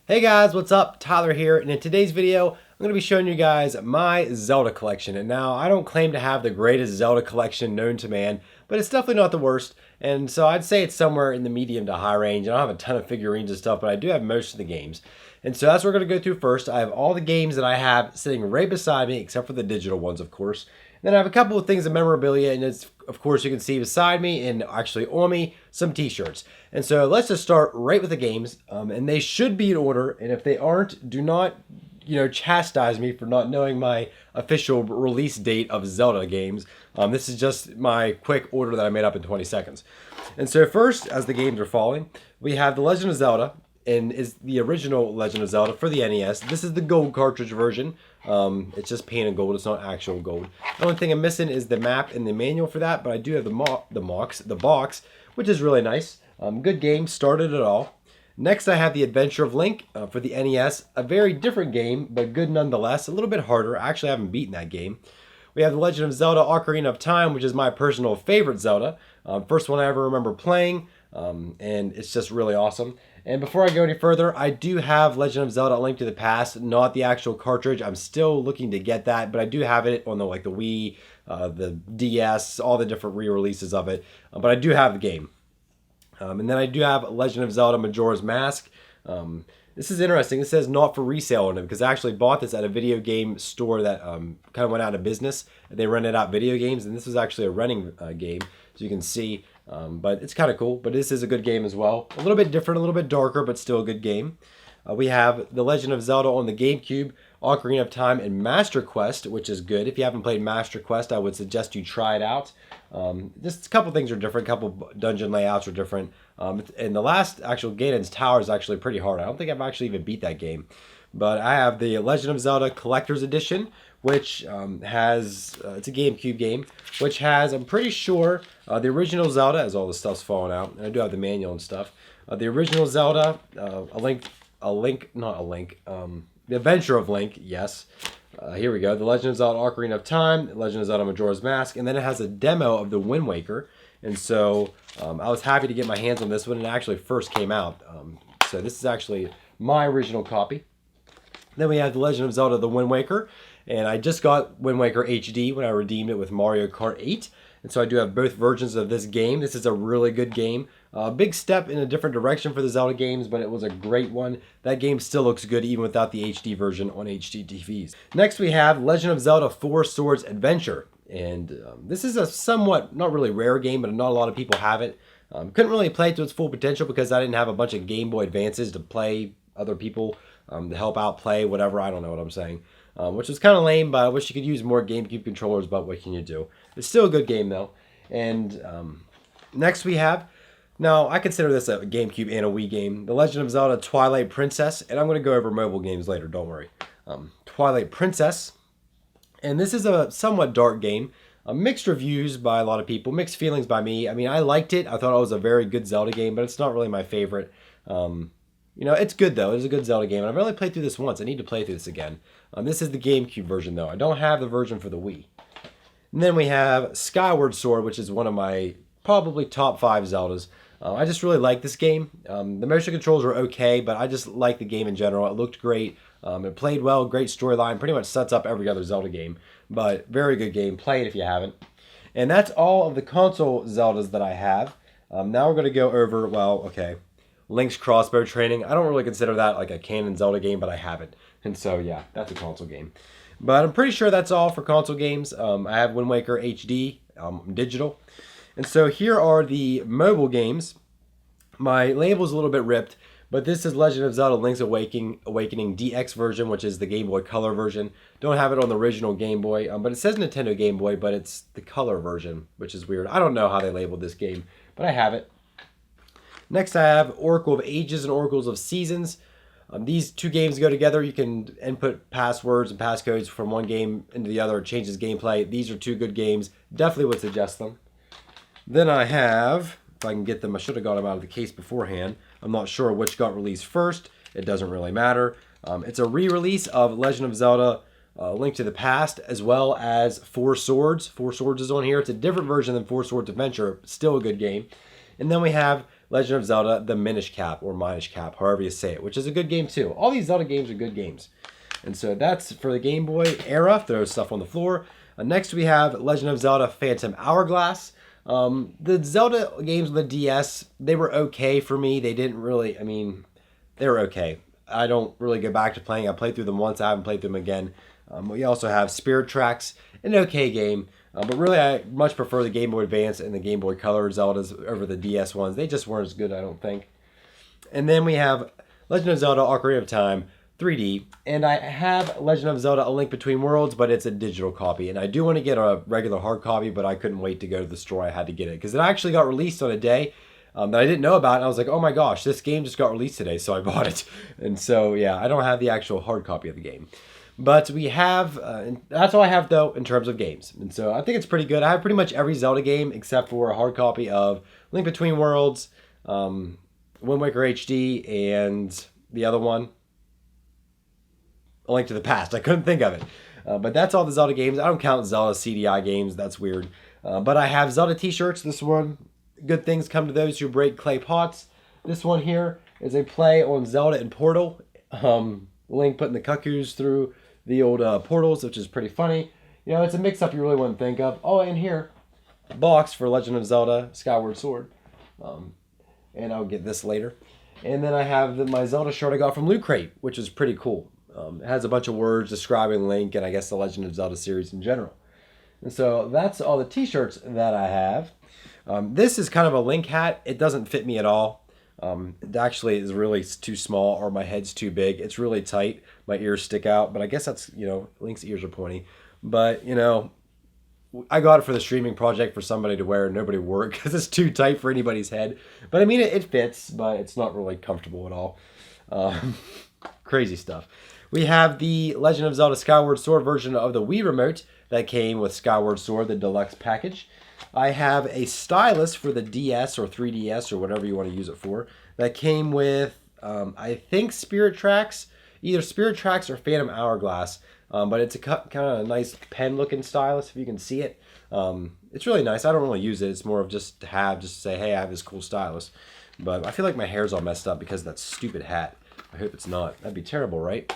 Hey guys, what's up? Tyler here, and in today's video, I'm going to be showing you guys my Zelda collection. And now, I don't claim to have the greatest Zelda collection known to man, but it's definitely not the worst. And so I'd say it's somewhere in the medium to high range. I don't have a ton of figurines and stuff, but I do have most of the games. And so that's what we're going to go through first. I have all the games that I have sitting right beside me, except for the digital ones, of course. And then I have a couple of things of memorabilia, and it's, of course, you can see beside me and actually on me, some t-shirts. And so let's just start right with the games, and they should be in order, and if they aren't, do not, chastise me for not knowing my official release date of Zelda games. This is just my quick order that I made up in 20 seconds. And so first, as the games are falling, we have The Legend of Zelda, and is the original Legend of Zelda for the NES. This is the gold cartridge version. It's just painted gold, it's not actual gold. The only thing I'm missing is the map and the manual for that, but I do have the box, which is really nice. Good game, started it all. Next I have the Adventure of Link for the NES. A very different game, but good nonetheless. A little bit harder. I actually haven't beaten that game. We have The Legend of Zelda Ocarina of Time, which is my personal favorite Zelda. First one I ever remember playing, and it's just really awesome. And before I go any further, I do have Legend of Zelda: A Link to the Past, not the actual cartridge. I'm still looking to get that, but I do have it on the Wii, the DS, all the different re-releases of it. But I do have the game. And then I do have Legend of Zelda Majora's Mask. This is interesting. It says not for resale on it because I actually bought this at a video game store that kind of went out of business. They rented out video games, and this was actually a renting game, so you can see. But it's kind of cool. But this is a good game as well. A little bit different, a little bit darker, but still a good game. We have The Legend of Zelda on the GameCube, Ocarina of Time, and Master Quest, which is good. If you haven't played Master Quest, I would suggest you try it out. Just a couple things are different, a couple dungeon layouts are different. And the last actual Ganon's Tower is actually pretty hard. I don't think I've actually even beat that game. But I have the Legend of Zelda Collector's Edition, which has, it's a GameCube game, which has, I'm pretty sure, the original Zelda, as all the stuff's falling out, and I do have the manual and stuff. The original Zelda, The Adventure of Link, yes. Here we go, The Legend of Zelda Ocarina of Time, The Legend of Zelda Majora's Mask, and then it has a demo of the Wind Waker. And so I was happy to get my hands on this when it actually first came out. So this is actually my original copy. Then we have The Legend of Zelda The Wind Waker, and I just got Wind Waker HD when I redeemed it with Mario Kart 8. And so I do have both versions of this game. This is a really good game. A big step in a different direction for the Zelda games, but it was a great one. That game still looks good even without the HD version on HD TVs. Next we have Legend of Zelda Four Swords Adventure. And this is a somewhat, not really rare game, but not a lot of people have it. Couldn't really play it to its full potential because I didn't have a bunch of Game Boy Advances to play other people, to help out play, whatever, I don't know what I'm saying. Which was kind of lame, but I wish you could use more GameCube controllers, but what can you do? It's still a good game, though. And next we have, now I consider this a GameCube and a Wii game, The Legend of Zelda Twilight Princess, and I'm going to go over mobile games later, don't worry. Twilight Princess, and this is a somewhat dark game. Mixed reviews by a lot of people, mixed feelings by me. I mean, I liked it. I thought it was a very good Zelda game, but it's not really my favorite. It's good though. It's a good Zelda game, and I've only played through this once. I need to play through this again. This is the GameCube version though. I don't have the version for the Wii. And then we have Skyward Sword, which is one of my probably top 5 Zeldas. I just really like this game. The motion controls are okay, but I just like the game in general. It looked great. It played well, great storyline. Pretty much sets up every other Zelda game. But very good game. Play it if you haven't. And that's all of the console Zeldas that I have. Now we're going to go over, Link's Crossbow Training. I don't really consider that like a canon Zelda game, but I have it. And so, yeah, that's a console game. But I'm pretty sure that's all for console games. I have Wind Waker HD, digital. And so here are the mobile games. My label's a little bit ripped, but this is Legend of Zelda Link's Awakening DX version, which is the Game Boy Color version. Don't have it on the original Game Boy, but it says Nintendo Game Boy, but it's the color version, which is weird. I don't know how they labeled this game, but I have it. Next I have Oracle of Ages and Oracles of Seasons. These two games go together. You can input passwords and passcodes from one game into the other. It changes gameplay. These are two good games. Definitely would suggest them. Then I have, if I can get them, I should have got them out of the case beforehand. I'm not sure which got released first. It doesn't really matter. It's a re-release of Legend of Zelda Link to the Past, as well as Four Swords. Four Swords is on here. It's a different version than Four Swords Adventure. Still a good game. And then we have Legend of Zelda: The Minish Cap, or Minish Cap, however you say it, which is a good game too. All these Zelda games are good games. And so that's for the Game Boy era. Throw stuff on the floor. Next we have Legend of Zelda: Phantom Hourglass. The Zelda games on the DS, they were okay for me. They didn't really, I mean, they were okay. I don't really go back to playing. I played through them once. I haven't played through them again. We also have Spirit Tracks, an okay game. But really, I much prefer the Game Boy Advance and the Game Boy Color Zeldas over the DS ones. They just weren't as good, I don't think. And then we have Legend of Zelda: Ocarina of Time 3D. And I have Legend of Zelda: A Link Between Worlds, but it's a digital copy. And I do want to get a regular hard copy, but I couldn't wait to go to the store. I had to get it because it actually got released on a day that I didn't know about. And I was like, oh my gosh, this game just got released today, so I bought it. And so, yeah, I don't have the actual hard copy of the game. But we have, that's all I have though in terms of games. And so I think it's pretty good. I have pretty much every Zelda game except for a hard copy of Link Between Worlds, Wind Waker HD, and the other one, A Link to the Past. I couldn't think of it. But that's all the Zelda games. I don't count Zelda CDI games. That's weird. But I have Zelda t-shirts. This one, good things come to those who break clay pots. This one here is a play on Zelda and Portal. Link putting the cuckoos through the old portals, which is pretty funny. You know, it's a mix-up you really wouldn't think of. Oh, and here, a box for Legend of Zelda Skyward Sword. And I'll get this later. And then I have my Zelda shirt I got from Loot Crate, which is pretty cool. It has a bunch of words describing Link and I guess the Legend of Zelda series in general. And so that's all the t-shirts that I have. This is kind of a Link hat. It doesn't fit me at all. It actually is really too small, or my head's too big. It's really tight. My ears stick out, but I guess that's, you know, Link's ears are pointy. But, you know, I got it for the streaming project for somebody to wear. Nobody wore it because it's too tight for anybody's head. But I mean, it fits, but it's not really comfortable at all. Crazy stuff. We have the Legend of Zelda Skyward Sword version of the Wii Remote that came with Skyward Sword, the deluxe package. I have a stylus for the DS or 3DS or whatever you want to use it for that came with, I think, Spirit Tracks, either Spirit Tracks or Phantom Hourglass. But it's a kind of a nice pen-looking stylus, if you can see it. It's really nice. I don't really use it. It's more of just to say, hey, I have this cool stylus. But I feel like my hair's all messed up because of that stupid hat. I hope it's not. That'd be terrible, right?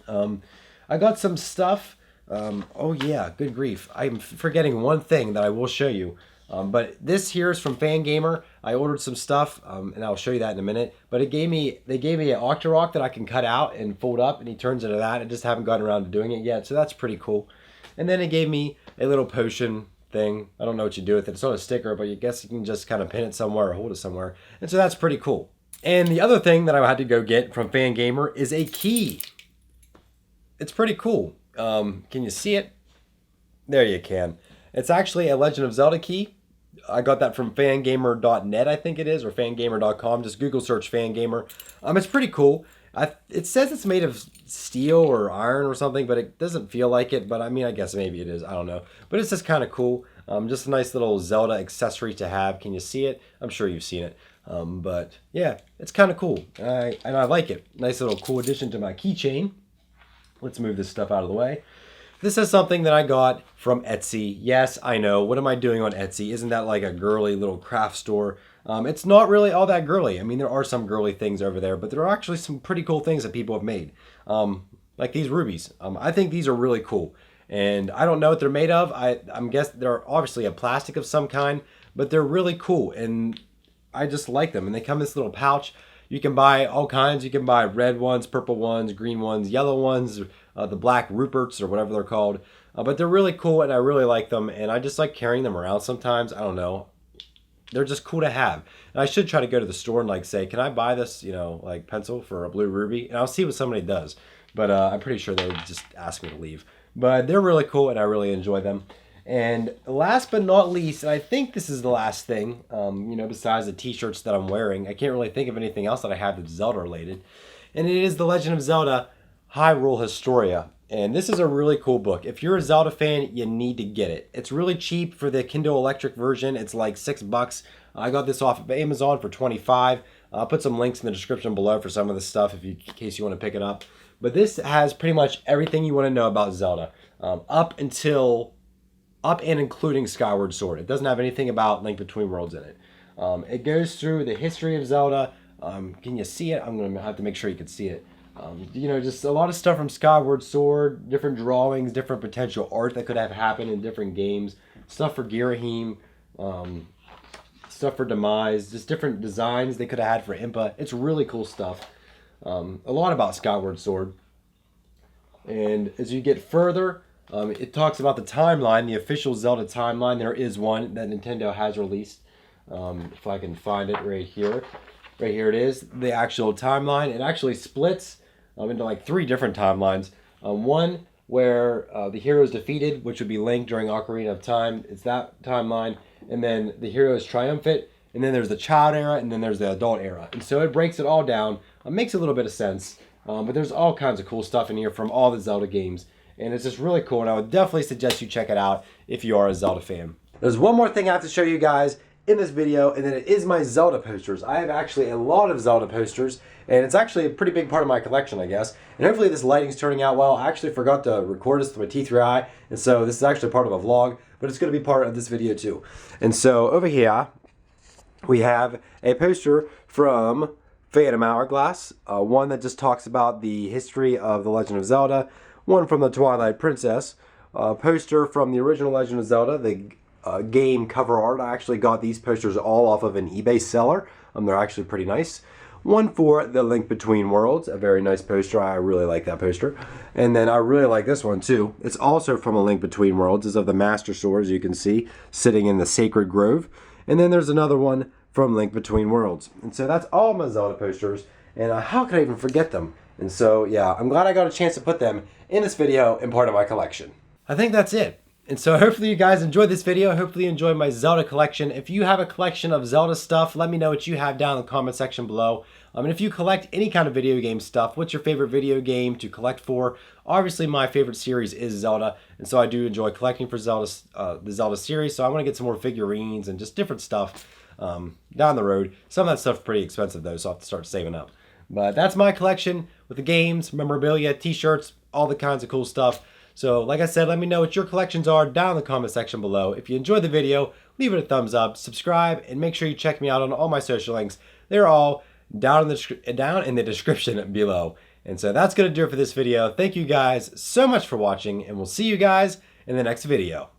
I got some stuff. Oh yeah, good grief. I'm forgetting one thing that I will show you. But this here is from Fangamer. I ordered some stuff, and I'll show you that in a minute. But they gave me an Octorok that I can cut out and fold up, and he turns into that. I just haven't gotten around to doing it yet, so that's pretty cool. And then it gave me a little potion thing. I don't know what you do with it. It's not a sticker, but I guess you can just kind of pin it somewhere or hold it somewhere. And so that's pretty cool. And the other thing that I had to go get from Fangamer is a key. It's pretty cool. Can you see it? There you can. It's actually a Legend of Zelda key. I got that from fangamer.net, I think it is, or fangamer.com. Just Google search Fangamer. It's pretty cool. It says it's made of steel or iron or something, but it doesn't feel like it. But I mean, I guess maybe it is. I don't know. But it's just kind of cool. Just a nice little Zelda accessory to have. Can you see it? I'm sure you've seen it. But yeah, it's kind of cool. And I like it. Nice little cool addition to my keychain. Let's move this stuff out of the way. This is something that I got from Etsy. Yes, I know. What am I doing on Etsy? Isn't that like a girly little craft store? It's not really all that girly. I mean, there are some girly things over there, but there are actually some pretty cool things that people have made. Like these rubies. I think these are really cool. And I don't know what they're made of. I'm guessing they're obviously a plastic of some kind, but they're really cool. And I just like them. And they come in this little pouch. You can buy all kinds. You can buy red ones, purple ones, green ones, yellow ones, the black Ruperts or whatever they're called. But they're really cool and I really like them. And I just like carrying them around sometimes. I don't know. They're just cool to have. And I should try to go to the store and like say, can I buy this, like pencil for a blue ruby? And I'll see what somebody does. But I'm pretty sure they would just ask me to leave. But they're really cool and I really enjoy them. And last but not least, and I think this is the last thing, besides the t-shirts that I'm wearing, I can't really think of anything else that I have that's Zelda related. And it is The Legend of Zelda Hyrule Historia. And this is a really cool book. If you're a Zelda fan, you need to get it. It's really cheap for the Kindle Electric version. It's like $6. I got this off of Amazon for $25. I'll put some links in the description below for some of the stuff in case you want to pick it up. But this has pretty much everything you want to know about Zelda, up and including Skyward Sword. It doesn't have anything about Link Between Worlds in it. It goes through the history of Zelda. Can you see it? I'm going to have to make sure you can see it. You know, just a lot of stuff from Skyward Sword, different drawings, different potential art that could have happened in different games, stuff for Girahim, stuff for Demise, just different designs they could have had for Impa. It's really cool stuff. A lot about Skyward Sword. And as you get further, it talks about the timeline, the official Zelda timeline. There is one that Nintendo has released. If I can find it right here. Right here it is, the actual timeline. It actually splits into like 3 different timelines. One where the hero is defeated, which would be Link during Ocarina of Time. It's that timeline. And then the hero is triumphant. And then there's the child era, and then there's the adult era. And so it breaks it all down. Makes a little bit of sense. But there's all kinds of cool stuff in here from all the Zelda games. And it's just really cool. And I would definitely suggest you check it out if you are a Zelda fan. There's one more thing I have to show you guys in this video, and then it is my Zelda posters. I have actually a lot of Zelda posters, and it's actually a pretty big part of my collection, I guess. And hopefully this lighting's turning out well. I actually forgot to record this with my T3i, and so this is actually part of a vlog, but it's going to be part of this video too. And so over here, we have a poster from Phantom Hourglass, one that just talks about the history of The Legend of Zelda, one from the Twilight Princess, a poster from the original Legend of Zelda, the game cover art. I actually got these posters all off of an eBay seller. They're actually pretty nice. One for The Link Between Worlds, a very nice poster. I really like that poster. And then I really like this one too. It's also from A Link Between Worlds. It's of the Master Sword, as you can see, sitting in the Sacred Grove. And then there's another one from Link Between Worlds. And so that's all my Zelda posters. And how could I even forget them? And so, yeah, I'm glad I got a chance to put them in this video and part of my collection. I think that's it. And so hopefully you guys enjoyed this video. Hopefully you enjoyed my Zelda collection. If you have a collection of Zelda stuff, let me know what you have down in the comment section below. And if you collect any kind of video game stuff, what's your favorite video game to collect for? Obviously my favorite series is Zelda, and so I do enjoy collecting for Zelda, the Zelda series. So I want to get some more figurines and just different stuff down the road. Some of that stuff's pretty expensive though, so I'll have to start saving up. But that's my collection with the games, memorabilia, t-shirts, all the kinds of cool stuff. So like I said, let me know what your collections are down in the comment section below. If you enjoyed the video, leave it a thumbs up, subscribe, and make sure you check me out on all my social links. They're all down in the description below. And so that's going to do it for this video. Thank you guys so much for watching, and we'll see you guys in the next video.